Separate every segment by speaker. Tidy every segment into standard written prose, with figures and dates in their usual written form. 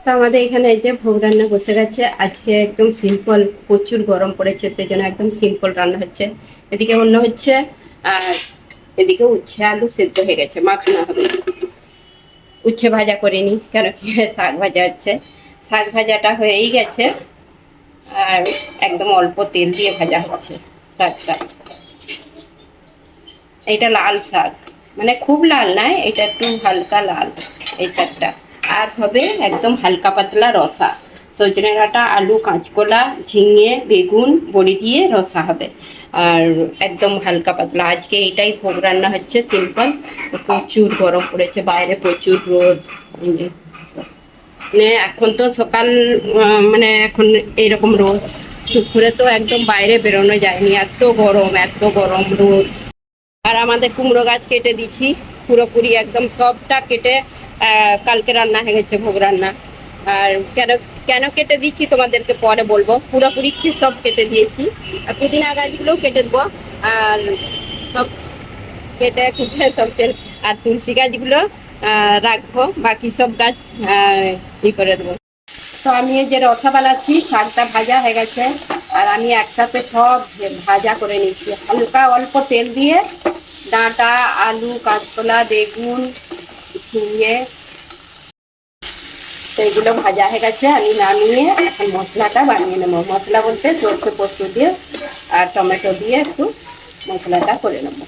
Speaker 1: তো আমাদের এখানে এই যে ভোগ রান্না বসে গেছে আজকে, একদম সিম্পল। প্রচুর গরম পড়েছে, সেই জন্য একদম সিম্পল রান্না হচ্ছে। এদিকে অন্য হচ্ছে, আর এদিকে উচ্ছে আলু সেদ্ধ হয়ে গেছে, মাখানো হবে। উচ্ছে ভাজা করিনি, কেন কি শাক ভাজা হচ্ছে। শাক ভাজাটা হয়েই গেছে, আর একদম অল্প তেল দিয়ে ভাজা হচ্ছে শাকটা। এটা লাল শাক, মানে খুব লাল নয়, এটা একটু হালকা লাল এই শাকটা। আর হবে একদম হালকা পাতলা রসা, সজনে ডাঁটা আলু কাঁচকলা ঝিঙে বেগুন বড়ি দিয়ে রসা হবে। আর একদম হালকা পাতলা আজকে এটাই ভোগ রান্না হচ্ছে, সিম্পল। প্রচুর গরম পড়েছে বাইরে, প্রচুর রোদ। এই যে, মানে এখন তো সকাল, মানে এখন এইরকম রোদ। দুপুরে তো একদম বাইরে বেরোনো যায়নি, এত গরম এত গরম রোদ। আর আমাদের কুমড়ো গাছ কেটে দিচ্ছি পুরোপুরি, একদম সবটা কেটে কালকে রান্না হয়ে গেছে ভোগ রান্না। আর কেন কেন কেটে দিচ্ছি তোমাদেরকে পরে বলবো, পুরোপুরি কি সব কেটে দিয়েছি। আর পুদিনা গাছগুলোও কেটে দেবো, আর সব কেটে কুটে সব আর তুলসী গাছগুলো রাখবো, বাকি সব গাছ ই করে দেবো। তো আমি এই যে রসা বানাচ্ছি, শাকটা ভাজা হয়ে গেছে, আর আমি একসাথে সব ভাজা করে নিচ্ছি হালকা অল্প তেল দিয়ে। ডাঁটা আলু কাঁচকলা বেগুন ঝিঙে, তো এগুলো ভাজা হয়ে গেছে, আমি নামিয়ে এখন মশলাটা বানিয়ে নেবো। মশলা বলতে সর্ষে পোস্ত দিয়ে আর টমেটো দিয়ে একটু মশলাটা করে নেবো।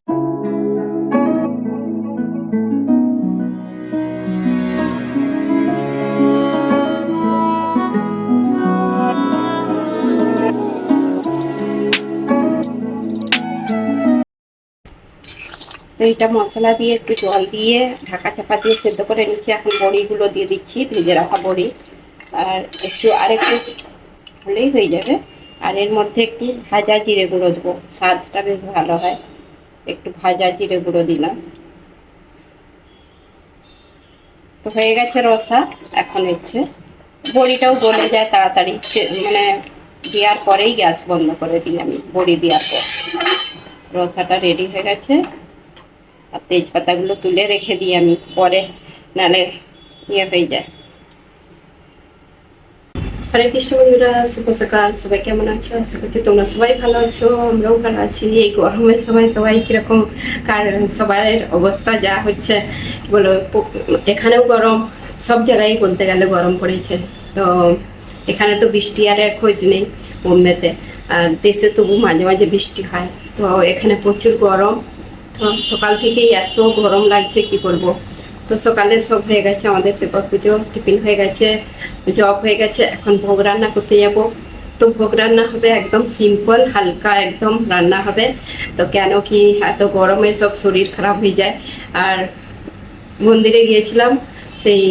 Speaker 1: তো এটা মশলা দিয়ে একটু জল দিয়ে ঢাকা চাপা দিয়ে সেদ্ধ করে নিচ্ছি। এখন বড়িগুলো দিয়ে দিচ্ছি, ভেজে রাখা বড়ি। আর আরেকটু হলেই হয়ে যাবে। আর এর মধ্যে একটু ভাজা জিরে গুঁড়ো দেবো, স্বাদটা বেশ ভালো হয়। একটু ভাজা জিরে গুঁড়ো দিলাম। তো হয়ে গেছে রসা। এখন হচ্ছে বড়িটাও গলে যায় তাড়াতাড়ি, মানে দেওয়ার পরেই গ্যাস বন্ধ করে দিই আমি, বড়ি দেওয়ার পর। রসাটা রেডি হয়ে গেছে। আর তেজপাতাগুলো তুলে রেখে দিই আমি পরে, নালে ইয়ে হয়ে যায়। হরে কৃষ্ণ বন্ধুরা, শুভ সকাল। সবাই কেমন আছো? আশা করছি তোমরা সবাই ভালো আছো, আমরাও ভালো আছি। এই গরমের সময় সবাই কিরকম, কার সবার অবস্থা যা হচ্ছে বলো। এখানেও গরম, সব জায়গায় বলতে গেলে গরম পড়েছে। তো এখানে তো বৃষ্টি আর খোঁজ নেই বোম্বেতে। আর দেশে তবু মাঝে মাঝে বৃষ্টি হয়, তো এখানে প্রচুর গরম। তো সকাল থেকেই এত গরম লাগছে কি বলবো। তো সকালে সব হয়ে গেছে, আমাদের সেবা পুজো টিফিন হয়ে গেছে, জব হয়ে গেছে। এখন ভোগ রান্না করতে যাব। তো ভোগ রান্না হবে একদম সিম্পল হালকা একদম রান্না হবে। তো কেন কি এত গরমে সব শরীর খারাপ হয়ে যায়। আর মন্দিরে গিয়েছিলাম সেই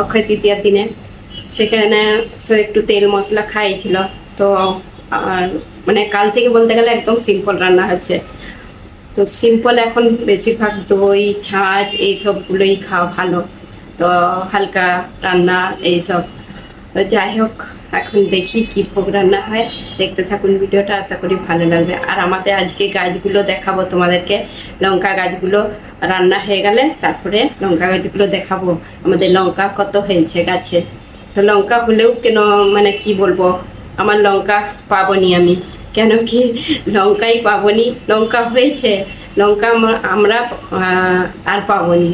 Speaker 1: অক্ষয় তৃতীয়ার দিনে, সেখানে সে একটু তেল মশলা খাইছিল। তো আর মানে কাল থেকে বলতে গেলে একদম সিম্পল রান্না হচ্ছে। তো সিম্পল এখন বেশিরভাগ দই ছাঁচ এইসবগুলোই খাওয়া ভালো। তো হালকা রান্না এইসব। তো যাই হোক, এখন দেখি কি ভোগ রান্না হয়। দেখতে থাকুন ভিডিওটা, আশা করি ভালো লাগবে। আর আমাদের আজকে গাছগুলো দেখাবো তোমাদেরকে, লঙ্কা গাছগুলো রান্না হয়ে গেলে তারপরে লঙ্কা গাছগুলো দেখাবো। আমাদের লঙ্কা কত হয়েছে গাছে। তো লঙ্কা হলেও কেন, মানে কি বলবো, আমার লঙ্কা পাবনি আমি, কেন কি লঙ্কাই পাবনি। লঙ্কা হয়েছে, লঙ্কা আমরা আর পাবনি।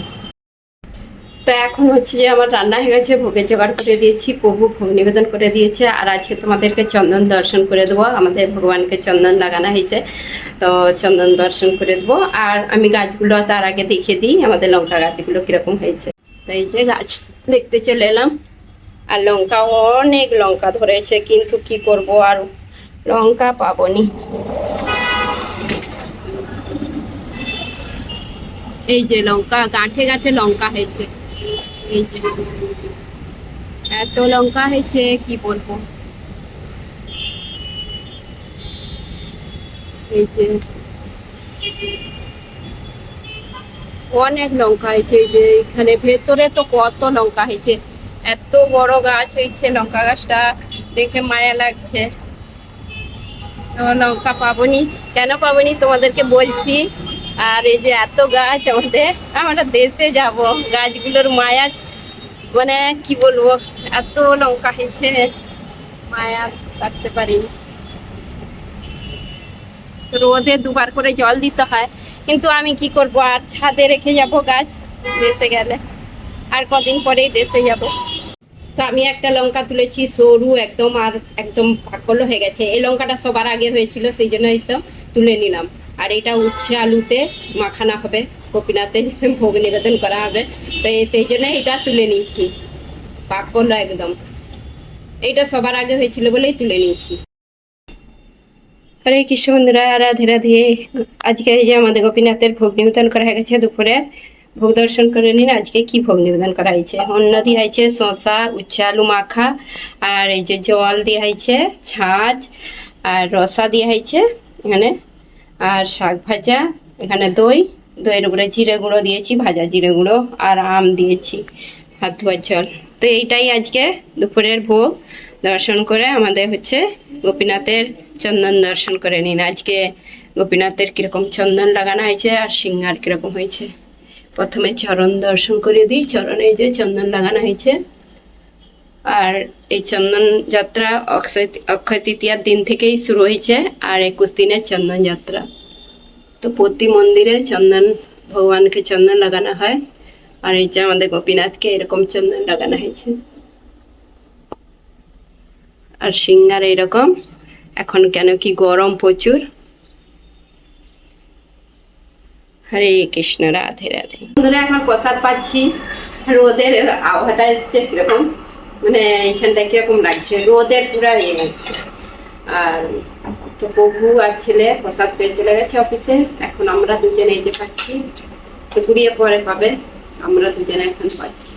Speaker 1: তো এখন হচ্ছে যে আমার রান্না হয়ে গেছে, ভোগের জোগাড় করে দিয়েছি, প্রভু ভোগ নিবেদন করে দিয়েছে। আর আজকে তোমাদেরকে চন্দন দর্শন করে দেবো, আমাদের ভগবানকে চন্দন লাগানো হয়েছে। তো চন্দন দর্শন করে দেবো। আর আমি গাছগুলো তার আগে দেখিয়ে দিই আমাদের লঙ্কা গাছগুলো কিরকম হয়েছে। তো এই যে গাছ দেখতে চলে এলাম। আর লঙ্কা অনেক লঙ্কা ধরেছে, কিন্তু কি করব, আর লঙ্কা পাবনি। এই যে লঙ্কা গাঁঠে গাঁঠে লঙ্কা হয়েছে, এই যে এত লঙ্কা হয়েছে কি বলবো। এই যে অনেক লঙ্কা হয়েছে, এই যে এখানে ভেতরে তো কত লঙ্কা হয়েছে। এত বড় গাছ হয়েছে, লঙ্কা গাছটা দেখে মায়া লাগছে। তো লঙ্কা পাবনি, কেন পাবনি তোমাদেরকে বলছি। আর এই যে এত গাছ আমাদের, আমরা দেশে যাব, গাছগুলোর মায়া মানে কি বলবো, এত লঙ্কা হয়েছে মায়া রাখতে পারিনি। রোদে দুবার করে জল দিতে হয়, কিন্তু আমি কি করব, আর ছাদে রেখে যাব গাছ দেশে গেলে, আর কদিন পরেই দেশে যাব। তো আমি একটা লঙ্কা তুলেছি সরু একদম, আর একদম পাকল হয়ে গেছে। এই লঙ্কাটা সবার আগে হয়েছিল, সেই জন্যই তো তুলে নিলাম। আর এটা উচ্ছে আলুতে মাখানা হবে, গোপীনাথে ভোগ নিবেদন করা হবে, তো সেই জন্য এটা তুলে নিয়েছি, পাকল একদম। এইটা সবার আগে হয়েছিল বলেই তুলে নিয়েছি। হরে কৃষ্ণ বন্ধুরা, রাধে রাধে। আজকে এই যে আমাদের গোপীনাথের ভোগ নিবেদন করা হয়ে গেছে, দুপুরে ভোগ দর্শন করে নিন। আজকে কি ভোগ নিবেদন করা হয়েছে, অন্ন দিয়ে হয়েছে শসা উচ্ছে আলু মাখা, আর এই যে জল দিয়ে হয়েছে ছাঁচ, আর রসা দিয়ে হয়েছে এখানে, আর শাক ভাজা, এখানে দই, দইয়ের উপরে জিরে গুঁড়ো দিয়েছি, ভাজা জিরে গুঁড়ো, আর আম দিয়েছি, হাত ধোয়ার জল। তো এইটাই আজকে দুপুরের ভোগ দর্শন করে আমাদের হচ্ছে গোপীনাথের চন্দন দর্শন করে নিন। আজকে গোপীনাথের কিরকম চন্দন লাগানো হয়েছে আর সিঙ্গার কিরকম হয়েছে। প্রথমে চরণ দর্শন করে দিই, চরণে যে চন্দন লাগানো হয়েছে। আর এই চন্দন যাত্রা অক্ষয় তৃতীয়ার দিন থেকেই শুরু হয়েছে, আর 21 দিনের চন্দন যাত্রা। তো প্রতি মন্দিরে চন্দন, ভগবানকে চন্দন লাগানো হয়, আর এই যে আমাদের গোপীনাথকে এরকম চন্দন লাগানো হয়েছে। আর সিঙ্গার এইরকম, এখন কেন কি গরম প্রচুর। হরে কৃষ্ণ, রাধে রাধে। বন্ধুরা এখন প্রসাদ পাচ্ছি, রোদের আবহাওয়াটা এসছে কিরকম, মানে এইখানটা কিরকম লাগছে, রোদের পুরা ইয়ে গেছে। আর তো প্রভু আর ছেলে প্রসাদ পেয়ে চলে গেছে অফিসে, এখন আমরা দুজনে এই যে পাচ্ছি, তো ঘুরিয়ে পরে পাবে, আমরা দুজনে এখন পাচ্ছি।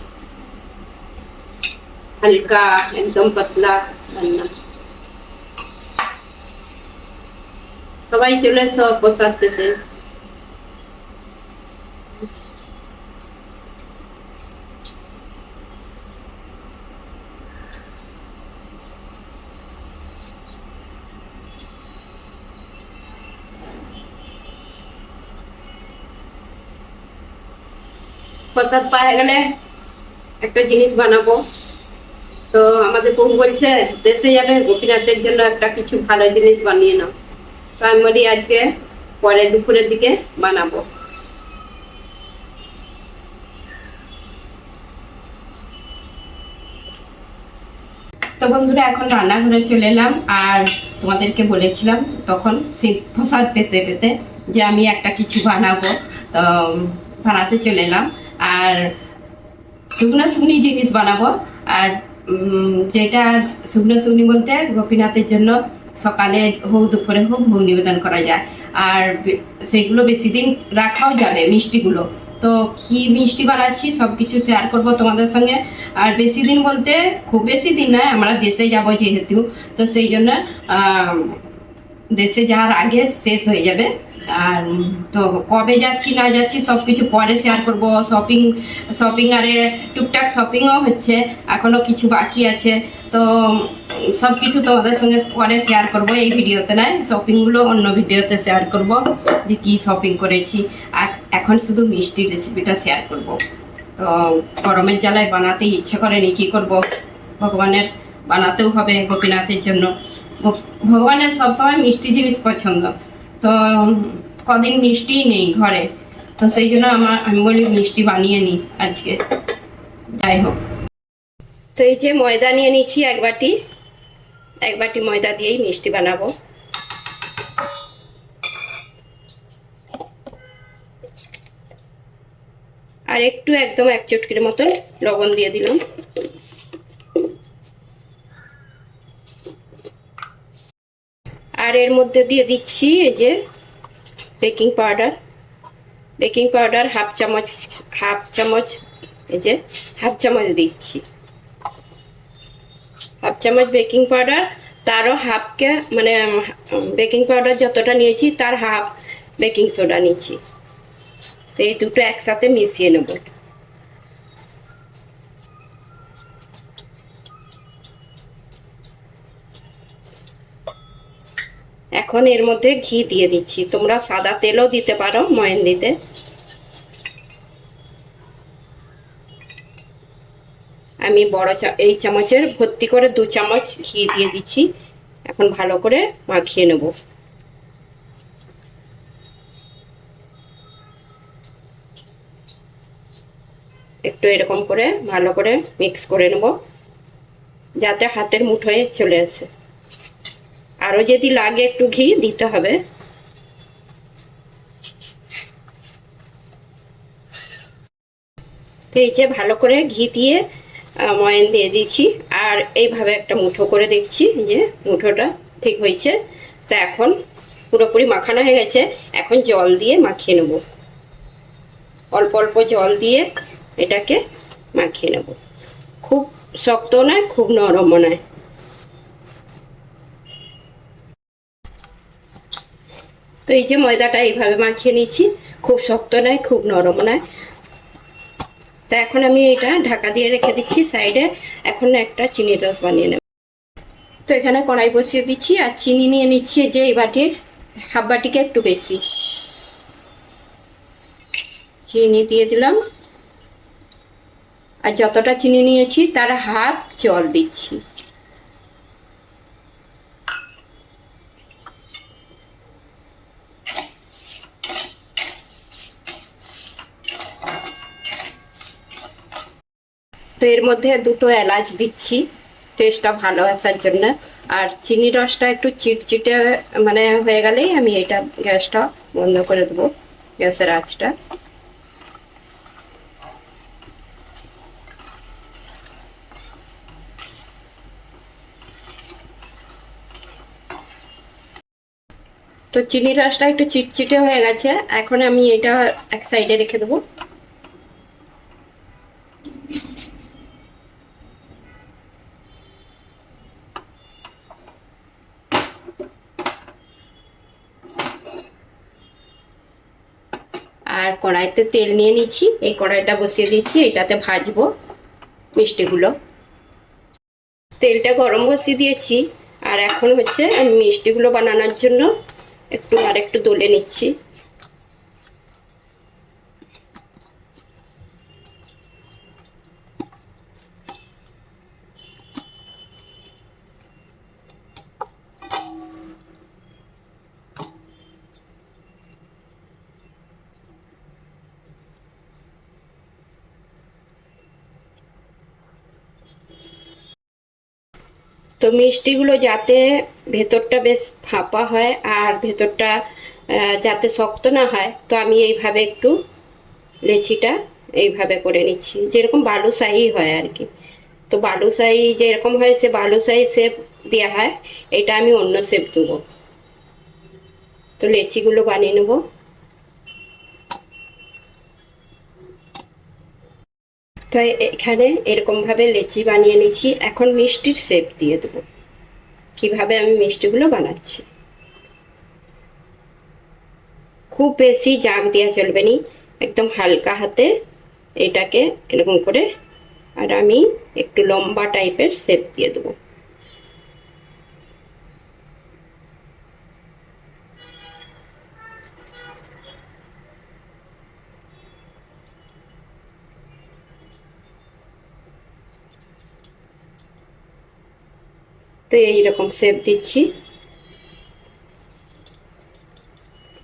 Speaker 1: হালকা একদম পাতলা রান্না। সবাই চলে এসো প্রসাদ পেতে। প্রসাদ পাওয়া গেলে একটা জিনিস বানাবো। তো আমাদের প্রভু বলছে দেশে যাবে, গোপীনাথের জন্য একটা কিছু ভালো জিনিস বানিয়ে নাও। তো আমি বলি আজকে পরে দুপুরের দিকে বানাবো। তো বন্ধুরা এখন রান্নাঘরে চলে এলাম, আর তোমাদেরকে বলেছিলাম তখন সেই প্রসাদ পেতে পেতে যে আমি একটা কিছু বানাবো, তো বানাতে চলে এলাম। আর শুকনো শুকনি জিনিস বানাবো। আর যেটা শুকনো শুকনি বলতে গোপীনাথের জন্য সকালে হোক দুপুরে হোক ভোগ নিবেদন করা যায়, আর সেগুলো বেশি দিন রাখাও যাবে মিষ্টিগুলো। তো কি মিষ্টি বানাচ্ছি সব কিছু শেয়ার করবো তোমাদের সঙ্গে। আর বেশি দিন বলতে খুব বেশি দিন নয়, আমরা দেশে যাব যেহেতু, তো সেই জন্য দেশে যাওয়ার আগে শেষ হয়ে যাবে। আর তো কবে যাচ্ছি না যাচ্ছি সব কিছু পরে শেয়ার করব। শপিং আরে টুকটাক শপিংও হচ্ছে, এখনো কিছু বাকি আছে, তো সব কিছু তোমাদের সঙ্গে পরে শেয়ার করব, এই ভিডিওতে নয়, শপিংগুলো অন্য ভিডিওতে শেয়ার করব যে কি শপিং করেছি। আর এখন শুধু মিষ্টির রেসিপিটা শেয়ার করব। তো গরমের জ্বালায় বানাতে ইচ্ছে করেনি, কি করব, ভগবানের বানাতেও হবে গোপীনাথের জন্য। ভগবানের সবসময় মিষ্টি জিনিস পছন্দ, তো কদিন মিষ্টিই নেই ঘরে, তো সেই জন্য আমি বলি মিষ্টি বানিয়ে নিই আজকে। যাই হোক, তো এই যে ময়দা নিয়ে নিচ্ছি এক বাটি ময়দা দিয়েই মিষ্টি বানাবো। আর একটু একদম 1 চটকির মতন লবণ দিয়ে দিলাম। আর এর মধ্যে দিয়ে দিচ্ছি এই যে বেকিং পাউডার হাফ চামচ, এই যে হাফ চামচ দিচ্ছি, হাফ চামচ বেকিং পাউডার, তারও হাফকে মানে বেকিং পাউডার যতটা নিয়েছি তার হাফ বেকিং সোডা নিয়েছি। তো এই দুটো একসাথে মিশিয়ে নেব। এখন এর মধ্যে ঘি দিয়ে দিচ্ছি, তোমরা সাদা তেলও দিতে পারো ময়ান দিতে। আমি এই চামচের ভর্তি করে 2 চামচ ঘি দিয়ে দিচ্ছি। এখন ভালো করে মাখিয়ে নেব। একটু এরকম করে ভালো করে মিক্স করে নেব, যাতে হাতের মুঠোয় চলে আসে। আরও যদি লাগে একটু ঘি দিতে হবে। তো এই যে ভালো করে ঘি দিয়ে ময়ান দিয়ে দিয়েছি, আর এইভাবে একটা মুঠো করে দেখছি যে মুঠোটা ঠিক হয়েছে। তো এখন পুরোপুরি মাখানো হয়ে গেছে। এখন জল দিয়ে মাখিয়ে নেব, অল্প অল্প জল দিয়ে এটাকে মাখিয়ে নেব। খুব শক্ত নয়, খুব নরমও নয়। তো এই যে ময়দাটা এইভাবে মাখিয়ে নিয়েছি, খুব শক্ত নয়, খুব নরম নয়। তো এখন আমি এটা ঢাকা দিয়ে রেখে দিচ্ছি সাইডে। এখন একটা চিনির রস বানিয়ে নেব। তো এখানে কড়াই বসিয়ে দিচ্ছি, আর চিনি নিয়ে নিচ্ছি যে এই বাটির হাফ বাটিকে একটু বেশি চিনি দিয়ে দিলাম। আর যতটা চিনি নিয়েছি তার হাফ জল দিচ্ছি। তো এর মধ্যে 2টো এলাচ দিচ্ছি টেস্টটা ভালো আসার জন্য। আর চিনির রসটা একটু চিটচিটে মানে হয়ে গেলেই আমি এটা গ্যাসটা বন্ধ করে দেবো, গ্যাসের আঁচটা। তো চিনির রসটা একটু চিটচিটে হয়ে গেছে। এখন আমি এটা এক সাইডে রেখে দেবো। আর কড়াইতে তেল নিয়ে নিচ্ছি, এই কড়াইটা বসিয়ে দিচ্ছি, এটাতে ভাজবো মিষ্টিগুলো। তেলটা গরম বসিয়ে দিয়েছি, আর এখন হচ্ছে আমি মিষ্টিগুলো বানানোর জন্য একটু দলে নিচ্ছি। তো মিষ্টিগুলো যাতে ভেতরটা বেশ ফাঁপা হয় আর ভেতরটা যাতে শক্ত না হয়, তো আমি এইভাবে একটু লেচিটা এইভাবে করে নিচ্ছি, যেরকম বালুশাহি হয় আর কি। তো বালুশাহি যেরকম হয় সে বালুশাহি শেপ দেওয়া হয়, এটা আমি অন্য শেপ দেবো। তো লেচিগুলো বানিয়ে নেব। তো এখানে এরকমভাবে লেচি বানিয়ে নিয়েছি। এখন মিষ্টির শেপ দিয়ে দেবো। কিভাবে আমি মিষ্টিগুলো বানাচ্ছি, খুব বেশি জাগ দেওয়া চলবে না, একদম হালকা হাতে এটাকে এরকম করে, আর আমি একটু লম্বা টাইপের শেপ দিয়ে দেবো। তো এইরকম শেপ দিচ্ছি,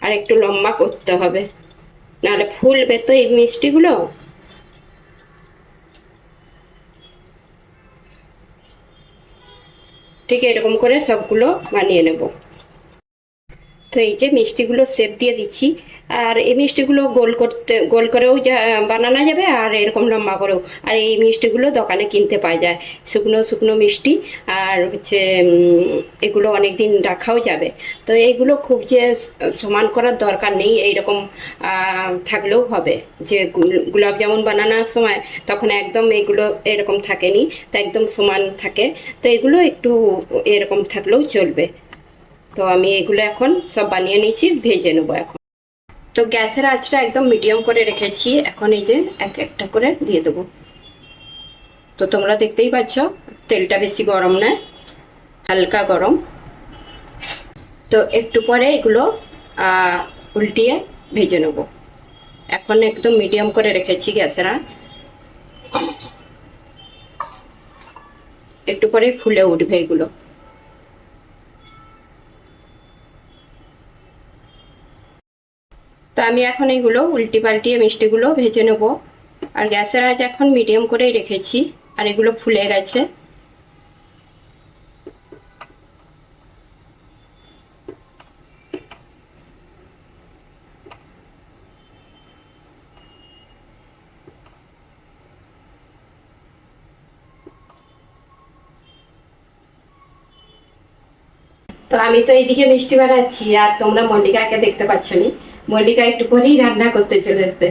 Speaker 1: আর একটু লম্বা করতে হবে, নাহলে ফুলবে তো এই মিষ্টিগুলো। ঠিক এরকম করে সবগুলো বানিয়ে নেব। তো এই যে মিষ্টিগুলো শেপ দিয়ে দিচ্ছি, আর এই মিষ্টিগুলো গোল করেও বানানো যাবে, আর এরকম লম্বা করেও। আর এই মিষ্টিগুলো দোকানে কিনতে পাওয়া যায়, শুকনো শুকনো মিষ্টি। আর হচ্ছে এগুলো অনেক দিন রাখাও যাবে। তো এইগুলো খুব যে সমান করার দরকার নেই, এইরকম থাকলেও হবে। যে গোলাপ জামুন বানানোর সময় তখন একদম এগুলো এরকম থাকেনি, তো একদম সমান থাকে। তো এগুলো একটু এরকম থাকলেও চলবে। তো আমি এগুলো এখন সব বানিয়ে নিয়েছি, ভেজে নেবো এখন। তো গ্যাসের আঁচটা একদম মিডিয়াম করে রেখেছি। এখন এই যে একটা করে দিয়ে দেবো। তো তোমরা দেখতেই পাচ্ছ তেলটা বেশি গরম নয়, হালকা গরম। তো একটু পরে এগুলো উল্টিয়ে ভেজে নেবো। এখন একদম মিডিয়াম করে রেখেছি গ্যাসের আঁচ। একটু পরে ফুলে উঠবে এগুলো। তো আমি এখন এগুলো উল্টি পাল্টিয়ে মিষ্টিগুলো ভেজে নেব। আর গ্যাসের আঁচ এখন মিডিয়াম করেই রেখেছি। আর এগুলো ফুলে গেছে। তো আমি তো এইদিকে মিষ্টি বানাচ্ছি, আর তোমরা মল্লিকাকে দেখতে পাচ্ছ নি। মল্লিকা একটু পরেই রান্না করতে চলে আসবে।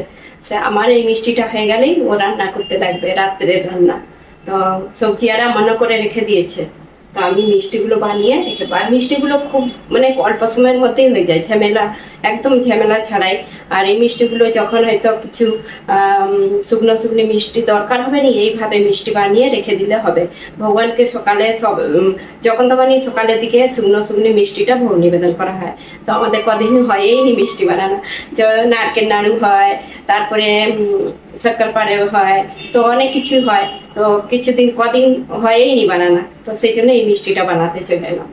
Speaker 1: আমার এই মিষ্টিটা হয়ে গেলেই ও রান্না করতে লাগবে, রাত্রের রান্না। তো সবজি আর মনে করে রেখে দিয়েছে। তো আমি মিষ্টিগুলো বানিয়ে রেখে, আর মিষ্টিগুলো খুব মানে অল্প সময়ের মধ্যেই হয়ে যায়, ঝামেলা একদম ঝামেলা ছাড়াই। আর এই মিষ্টিগুলো যখন হয়তো কিছু শুকনো শুকনো মিষ্টি দরকার হবে না, এইভাবে মিষ্টি বানিয়ে রেখে দিলে হবে। ভগবানকে সকালে সব যখন তখনই সকালের দিকে শুকনো শুকনো মিষ্টিটা ভোগ নিবেদন করা হয়। তো আমাদের কদিন হয়েই নি মিষ্টি বানানো। নারকেল নাড়ু হয়, তারপরে শক্কর পাড়েও হয়, তো অনেক কিছু হয়। তো কিছুদিন কদিন হয়েই নি বানানো, তো সেই জন্য এই মিষ্টিটা বানাতে চলে এলাম।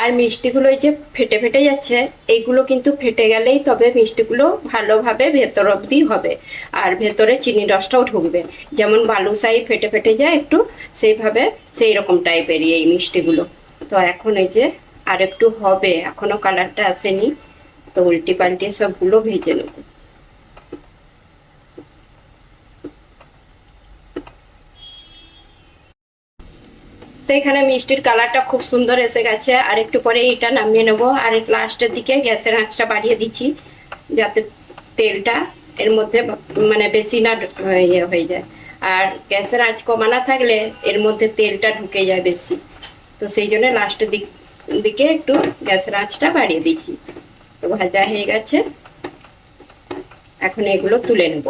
Speaker 1: আর মিষ্টিগুলো এই যে ফেটে ফেটে যাচ্ছে, এইগুলো কিন্তু ফেটে গেলেই তবে মিষ্টিগুলো ভালোভাবে ভেতর অবধি হবে। আর ভেতরে চিনি রসটাও ঢুকবে। যেমন বালুশাহি ফেটে ফেটে যায় একটু, সেইভাবে সেই রকম টাইপেরই এই মিষ্টিগুলো। তো এখন এই যে আর একটু হবে, এখনো কালারটা আসেনি। তো উল্টি পাল্টি সবগুলো ভেজে নেব। তো এখানে মিষ্টির কালারটা খুব সুন্দর এসে গেছে। আর একটু পরে এটা নামিয়ে নেব। আর লাস্টের দিকে গ্যাসের আঁচটা বাড়িয়ে দিচ্ছি, যাতে তেলটা এর মধ্যে মানে বেশি না ইয়ে হয়ে যায়। আর গ্যাসের আঁচ কমানো থাকলে এর মধ্যে তেলটা ঢুকে যায় বেশি। তো সেই জন্য লাস্টের দিকে একটু গ্যাসের আঁচটা বাড়িয়ে দিচ্ছি। তো ভাজা হয়ে গেছে, এখন এগুলো তুলে নেব।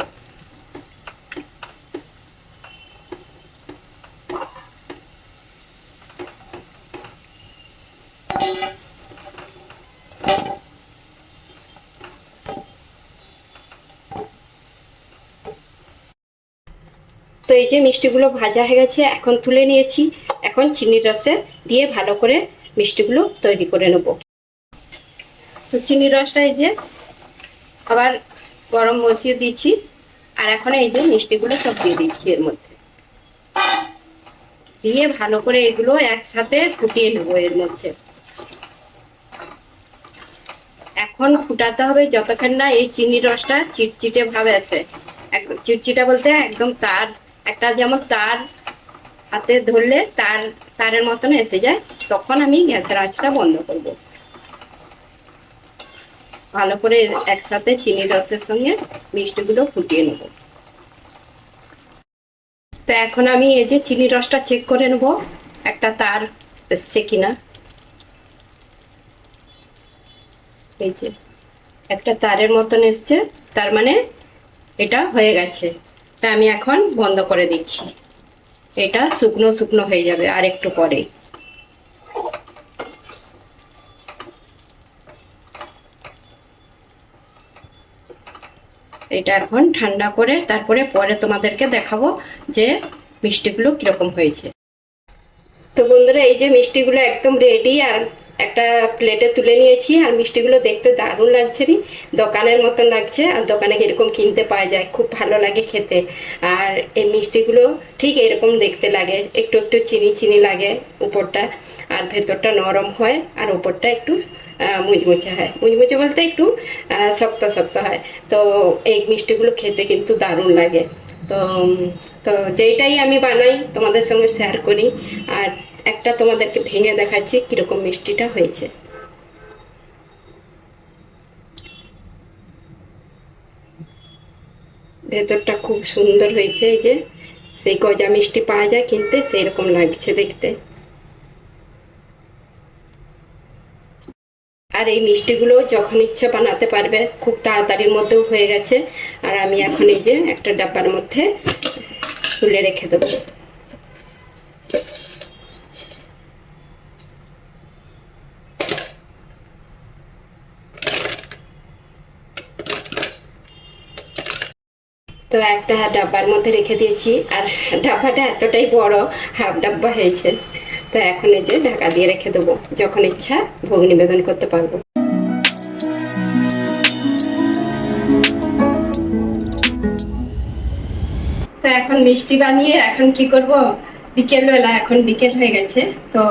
Speaker 1: তো এই যে মিষ্টিগুলো ভাজা হয়ে গেছে, এখন তুলে নিয়েছি। এখন চিনির রসে দিয়ে ভালো করে মিষ্টিগুলো তৈরি করে নেব। তো চিনির রসটা এই যে আবার গরম বসিয়ে দিয়েছি। আর এখন এই যে মিষ্টিগুলো সব দিয়ে দিচ্ছি এর মধ্যে, দিয়ে ভালো করে এগুলো একসাথে ফুটিয়ে নেবো এর মধ্যে। এখন ফুটাতে হবে যতক্ষণ না এই চিনির রসটা চিটচিটে ভাবে আছে। একদম চিটচিটা বলতে একদম তার, একটা যেমন তার হাতে ধরলে তারের মতন এসে যায়, তখন আমি গ্যাসের আঁচটা বন্ধ করব। ভালো করে একসাথে চিনির রসের সঙ্গে মিষ্টিগুলো ফুটিয়ে নেব। তো এখন আমি এই যে চিনির রসটা চেক করে নেব একটা তার এসছে কিনা। এই যে একটা তারের মতন এসছে, তার মানে এটা হয়ে গেছে। তা আমি এখন বন্ধ করে দিচ্ছি। এটা শুকনো শুকনো হয়ে যাবে আর একটু পরে। এটা এখন ঠান্ডা করে তারপরে পরে তোমাদেরকে দেখাবো যে মিষ্টিগুলো কিরকম হয়েছে। তো বন্ধুরা এই যে মিষ্টিগুলো একদম রেডি, আর একটা প্লেটে তুলে নিয়েছি। আর মিষ্টিগুলো দেখতে দারুণ লাগছে রে, দোকানের মতন লাগছে। আর দোকানে এরকম কিনতে পাওয়া যায়, খুব ভালো লাগে খেতে। আর এই মিষ্টিগুলো ঠিক এরকম দেখতে লাগে, একটু একটু চিনি চিনি লাগে উপরটা। আর ভেতরটা নরম হয়, আর উপরটা একটু মুচমুচে হয়। মুচমুচে বলতে একটু শক্ত শক্ত হয়। তো এই মিষ্টিগুলো খেতে কিন্তু দারুণ লাগে। তো তো যেইটাই আমি বানাই তোমাদের সঙ্গে শেয়ার করি। আর একটা তোমাদেরকে ভেঙে দেখাচ্ছি কিরকম মিষ্টিটা হয়েছে। ভেতরটা খুব সুন্দর হয়েছে, এই যে সেই গজা মিষ্টি পাওয়া যায় কিনতে, সেই রকম লাগছে দেখতে। আর এই মিষ্টিগুলো যখন ইচ্ছে বানাতে পারবে, খুব তাড়াতাড়ির মধ্যেও হয়ে গেছে। আর আমি এখন এই যে একটা ডাব্বার মধ্যে তুলে রেখে দেবো। তো একটা ডাব্বার মধ্যে রেখে দিয়েছি, আর ডাব্বাটা এতটাই বড়, হাফ ডাব্বা হয়েছে। তো এখন এই যে ঢাকা দিয়ে রেখে দেবো, যখন ইচ্ছা ভোগ নিবেদন করতে পারবো। তো এখন মিষ্টি বানিয়ে এখন কি করব, বিকেলবেলা, এখন বিকেল হয়ে গেছে, তো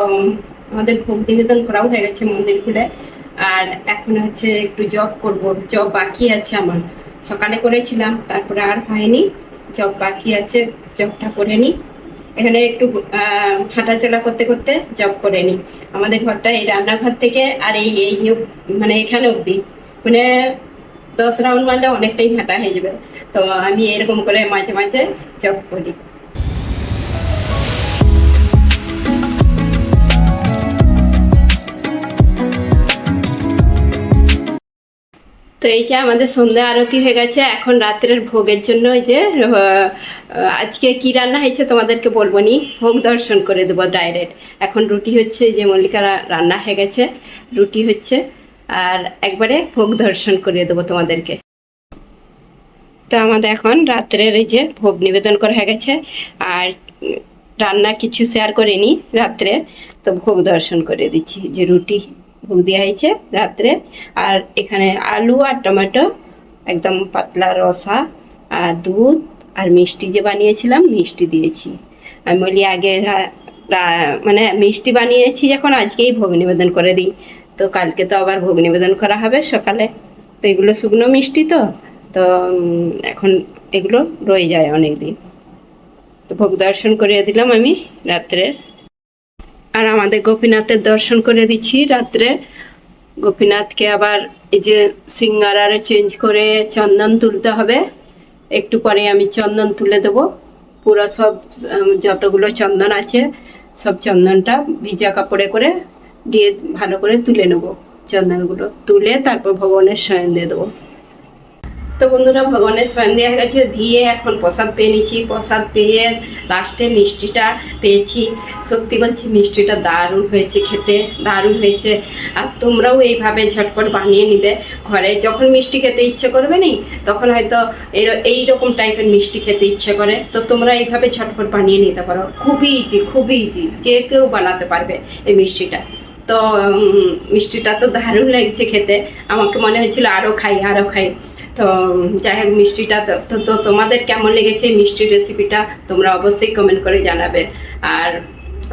Speaker 1: আমাদের ভোগ নিবেদন করাও হয়ে গেছে মন্দির খুলে। আর এখন হচ্ছে একটু জব করব, জব বাকি আছে আমার, সকালে করেছিলাম তারপরে আর হয়নি, জব বাকি আছে, জবটা করে নিই। এখানে একটু হাঁটাচলা করতে করতে জব করে নিই। আমাদের ঘরটা এই রান্নাঘর থেকে আর এই এই মানে এখানে অবধি মানে 10 রাউন্ড মারলে অনেকটাই হাঁটা হয়ে যাবে। তো আমি এরকম করে মাঝে মাঝে জব করি। তো এই যে আমাদের সন্ধ্যা আরতি হয়ে গেছে, এখন রাত্রের ভোগের জন্য এই যে আজকে কি রান্না হয়েছে তোমাদেরকে বলবো নি, ভোগ দর্শন করে দেবো ডাইরেক্ট। এখন রুটি হচ্ছে, যে মল্লিকা রান্না হয়ে গেছে, রুটি হচ্ছে, আর একবারে ভোগ দর্শন করে দেবো তোমাদেরকে। তো আমাদের এখন রাত্রের এই যে ভোগ নিবেদন করা হয়ে গেছে, আর রান্না কিছু শেয়ার করিনি রাত্রে, তো ভোগ দর্শন করে দিচ্ছি। যে রুটি ভোগ দেওয়া হয়েছে রাত্রে, আর এখানে আলু আর টমেটো একদম পাতলা রসা, আর দুধ আর মিষ্টি যে বানিয়েছিলাম, মিষ্টি দিয়েছি। আমি বলি আগে মানে মিষ্টি বানিয়েছি যখন, আজকেই ভোগ নিবেদন করে দিই, তো কালকে তো আবার ভোগ নিবেদন করা হবে সকালে। তো এগুলো শুকনো মিষ্টি, তো তো এখন এগুলো রয়ে যায় অনেক দিন। তো ভোগ দর্শন করিয়ে দিলাম আমি রাত্রে। আর আমাদের গোপীনাথের দর্শন করে দিচ্ছি রাত্রে। গোপীনাথকে আবার এই যে সিঙ্গারারে চেঞ্জ করে চন্দন তুলতে হবে, একটু পরে আমি চন্দন তুলে দেবো। পুরো সব যতগুলো চন্দন আছে সব চন্দনটা ভিজা কাপড়ে করে দিয়ে ভালো করে তুলে নেবো। চন্দনগুলো তুলে তারপর ভগবানের শয়ন দিয়ে দেবো। তো বন্ধুরা, ভগবানের শয়ন দেওয়া গেছে, দিয়ে এখন প্রসাদ পেয়ে নিচ্ছি। প্রসাদ পেয়ে লাস্টে মিষ্টিটা পেয়েছি। সত্যি বলছি, মিষ্টিটা দারুণ হয়েছে, খেতে দারুণ হয়েছে। আর তোমরাও এইভাবে ঝটপট বানিয়ে নিবে ঘরে। যখন মিষ্টি খেতে ইচ্ছে করবে নি, তখন হয়তো এইরকম টাইপের মিষ্টি খেতে ইচ্ছে করে, তো তোমরা এইভাবে ঝটপট বানিয়ে নিতে পারো। খুবই ইজি, খুবই ইজি, যে কেউ বানাতে পারবে এই মিষ্টিটা। তো মিষ্টিটা তো দারুণ লাগছে খেতে, আমাকে মনে হয়েছিল আরও খাই আরও খাই। তো যাই হোক, মিষ্টিটা তো তোমাদের কেমন লেগেছে মিষ্টির রেসিপিটা তোমরা অবশ্যই কমেন্ট করে জানাবে। আর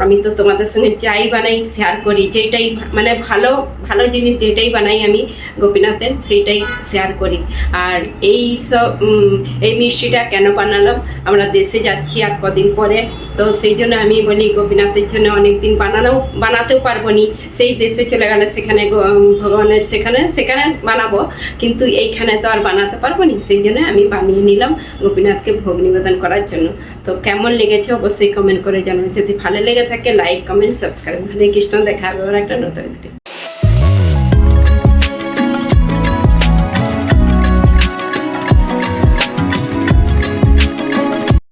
Speaker 1: আমি তো তোমাদের সঙ্গে যাই বানাই শেয়ার করি, যেটাই মানে ভালো ভালো জিনিস যেটাই বানাই আমি গোপীনাথের, সেইটাই শেয়ার করি। আর এই মিষ্টিটা কেন বানালাম, আমরা দেশে যাচ্ছি আর কদিন পরে, তো সেই জন্য আমি বলি গোপীনাথের জন্য অনেক দিন বানাতেও পারবো নি। সেই দেশে চলে গেলে সেখানে ভগবানের সেখানে বানাবো, কিন্তু এইখানে তো আর বানাতে পারবো নি, সেই জন্য আমি বানিয়ে নিলাম গোপীনাথকে ভোগ নিবেদন করার জন্য। তো কেমন লেগেছে অবশ্যই কমেন্ট করে জানাবো। যদি ভালো লেগে থাকে লাইক কমেন্ট সাবস্ক্রাইব। হরে কৃষ্ণ, দেখা হবে একটা নতুন ভিডিও।